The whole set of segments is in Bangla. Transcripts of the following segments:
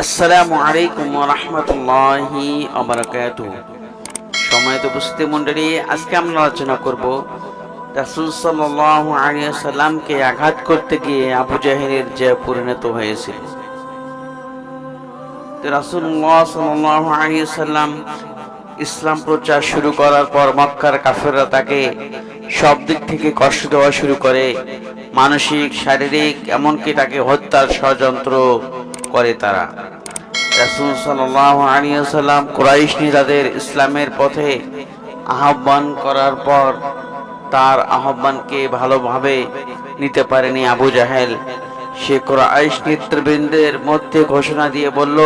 আসসালামু আলাইকুম ওয়া রাহমাতুল্লাহি ওয়া বারাকাতুহু। সম্মানিত উপস্থিতি মণ্ডলী, আজকে আমরা আলোচনা করব রাসূল সাল্লাল্লাহু আলাইহি ওয়াসাল্লামকে আঘাত করতে গিয়ে আবু জাহেলের যে পরিণত হয়েছিল। রাসূলুল্লাহ সাল্লাল্লাহু আলাইহি ওয়াসাল্লাম ইসলাম প্রচার শুরু করার পর মক্কার কাফেররা তাকে সব দিক থেকে কষ্ট দেওয়া শুরু করে, মানসিক, শারীরিক, এমনকি তাকে হত্যার ষড়যন্ত্র করে তারা। রাসূল সাল্লাল্লাহু আলাইহি ওয়াসাল্লাম কুরাইশ নেতাদের ইসলামের পথে আহ্বান করার পর তার আহ্বানকে ভালোভাবে নিতে পারেনি আবু জাহেল। সে কুরাইশ নেতৃবৃন্দের মধ্যে ঘোষণা দিয়ে বলল,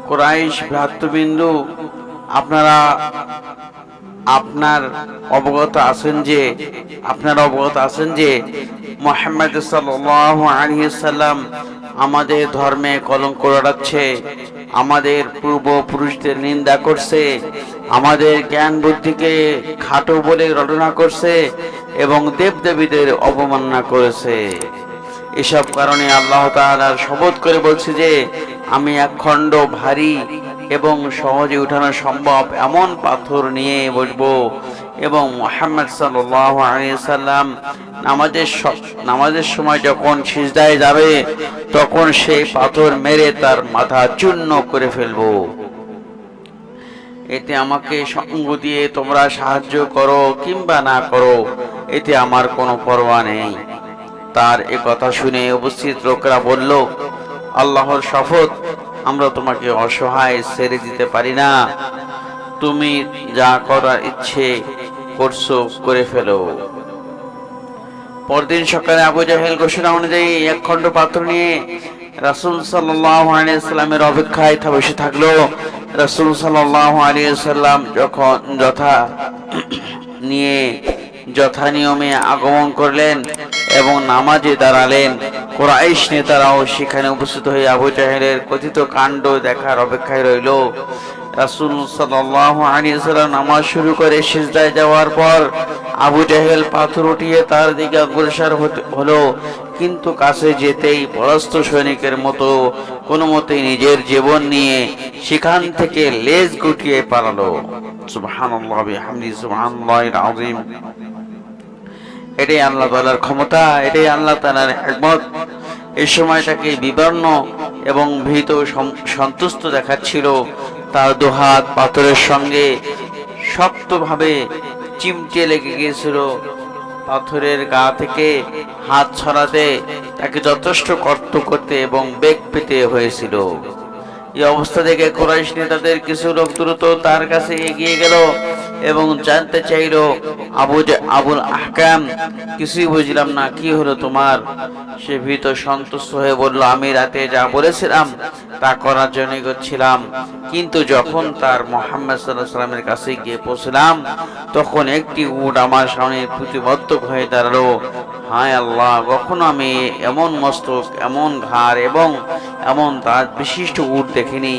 কুরাইশ ভ্রাতৃবৃন্দ, আপনারা অবগত আছেন যে মুহাম্মদ সাল্লাল্লাহু আলাইহি ওয়াসাল্লাম আমাদের ধর্মে কলঙ্ক রটাচ্ছে, আমাদের পূর্বপুরুষদের নিন্দা করছে, আমাদের জ্ঞান বুদ্ধিকে খাটো বলে রটনা করছে এবং দেবদেবীদের অবমাননা করেছে। এসব কারণে আল্লাহ তাআলার শপথ করে বলছি যে আমি এক খণ্ড ভারী এবং সহজে উঠানো সম্ভব এমন পাথর নিয়ে বসবো এবং মুহাম্মদ সাল্লাল্লাহু আলাইহি ওয়াসাল্লাম নামাজের সময় যখন সিজদায় যাবে তখন সেই পাথর মেরে তার মাথা চূর্ণ করে ফেলবো। এতে আমাকে সঙ্গ দিয়ে তোমরা সাহায্য করো কিংবা না করো, এতে আমার কোনো পরোয়া নেই। তার এ কথা শুনে উপস্থিত লোকেরা বলল, আল্লাহর শপথ, আমরা তোমাকে অসহায় ছেড়ে দিতে পারি না। তুমি যা করার ইচ্ছে করছো করে ফেলো। পরদিন সকালে আবু জাহেল ঘোষণা অনুযায়ী এক খণ্ড পাথর নিয়ে রাসূল সাল্লাল্লাহু আলাইহি ওয়াসাল্লামের অপেক্ষায় বসে থাকলো। রাসূল সাল্লাল্লাহু আলাইহি ওয়াসাল্লাম যখন যথা নিয়মে আগমন করলেন এবং নামাজে দাঁড়ালেন। কুরাইশ নেতারাও সেখানে উপস্থিত হয়ে আবু জাহেলের কথিত কাণ্ড দেখার অপেক্ষায় রইল। রাসূল সাল্লাল্লাহু আলাইহি ওয়াসাল্লাম নামাজ শুরু করে সিজদায় যাওয়ার পর আবু জাহেল পাথর উঠিয়ে তার দিকে অগ্রসর হলো, কিন্তু কাছে যেতেই পরাস্ত সৈনিকের মতো কোনো মতেই নিজের জীবন নিয়ে সেখান থেকে লেজ গুটিয়ে পালালো। সুবহানাল্লাহ বিহামদি, সুবহানাল্লাহিল আযীম। এটাই আল্লাহ তাআলার ক্ষমতা, এটাই আল্লাহ তাআলার হিকমত। এই সময় তাকে বিবর্ণ এবং ভীত সন্তুষ্ট দেখাচ্ছিল। তার দুহাত পাথরের সঙ্গে শক্তভাবে চিমটে লেগে গিয়েছিল। পাথরের গা থেকে হাত ছড়াতে তাকে যথেষ্ট কষ্ট করতে এবং বেগ পেতে হয়েছিল। এই অবস্থা দেখে কুরাইশ নেতাদের কিছু লোক দ্রুত তার কাছে এগিয়ে গেল এবং জানতে চাইল, আবুল আহকাম, কিছুই বুঝলাম না, কি হলো তোমার? সে ভীত সন্তুষ্ট হয়ে বলল, আমি রাতে যা বলেছিলাম তা করার জন্য এগোচ্ছিলাম, কিন্তু যখন তার মুহাম্মদ সাল্লাল্লাহু আলাইহি ওয়াসাল্লামের কাছে গিয়ে পৌঁছলাম তখন একটি উট আমার সামনে প্রতিবদ্ধ হয়ে দাঁড়ালো। হায় আল্লাহ, কখনো আমি এমন মস্তক, এমন ঘাড় এবং এমন দাঁত বিশিষ্ট উট দেখিনি।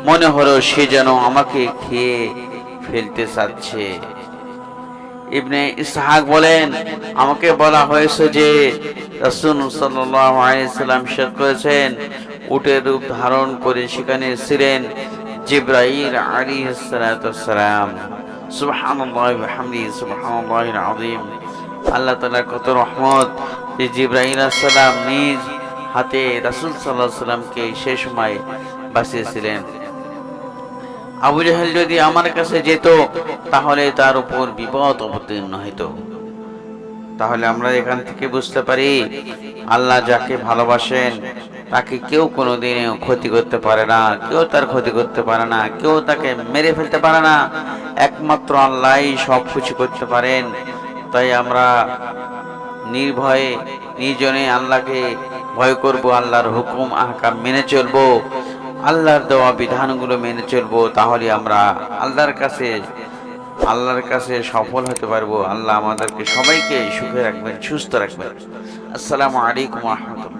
মনে হলো সে যেন আমাকে খেয়ে ফেলতে চাচ্ছে। ইবনে ইসহাক বলেন, আমাকে বলা হয়েছে যে রাসূল সাল্লাল্লাহু আলাইহি ওয়াসাল্লাম ইরশাদ করেছেন, উটের রূপ ধারণ করে সেখানে ছিলেন জিবরাইল আলাইহিস সালাতু ওয়াস সালাম। সুবহানাল্লাহ বিহামদি, সুবহানাল্লাহিল আযীম। আল্লাহ তাআলার কত রহমত যে জিবরাইল আলাইহিস সালাম নিজ হাতে রাসূল সাল্লাল্লাহু আলাইহি ওয়াসাল্লামকে সেই সময় বাঁচিয়েছিলেন। আবু জাহেল যদি আমার কাছে যেত তাহলে তার উপর বিপদ অবতীর্ণ হইত। তাহলে আমরা এখান থেকে বুঝতে পারি, আল্লাহ যাকে ভালোবাসেন তাকে কেউ কোনোদিনও ক্ষতি করতে পারে না, কেউ তার ক্ষতি করতে পারে না, কেউ তাকে মেরে ফেলতে পারে না। একমাত্র আল্লাহই সব কিছু করতে পারেন। তাই আমরা নির্ভয়ে নির্জনে আল্লাহকে ভয় করব, আল্লাহর হুকুম আহকাম মেনে চলবো, আল্লাহর দেওয়া বিধানগুলো মেনে চলবো। তাহলে আমরা আল্লাহর কাছে সফল হতে পারবো। আল্লাহ আমাদেরকে সবাইকে সুখে রাখবেন, সুস্থ রাখবেন। আসসালামু আলাইকুম ওয়া রাহমাতুল্লাহ।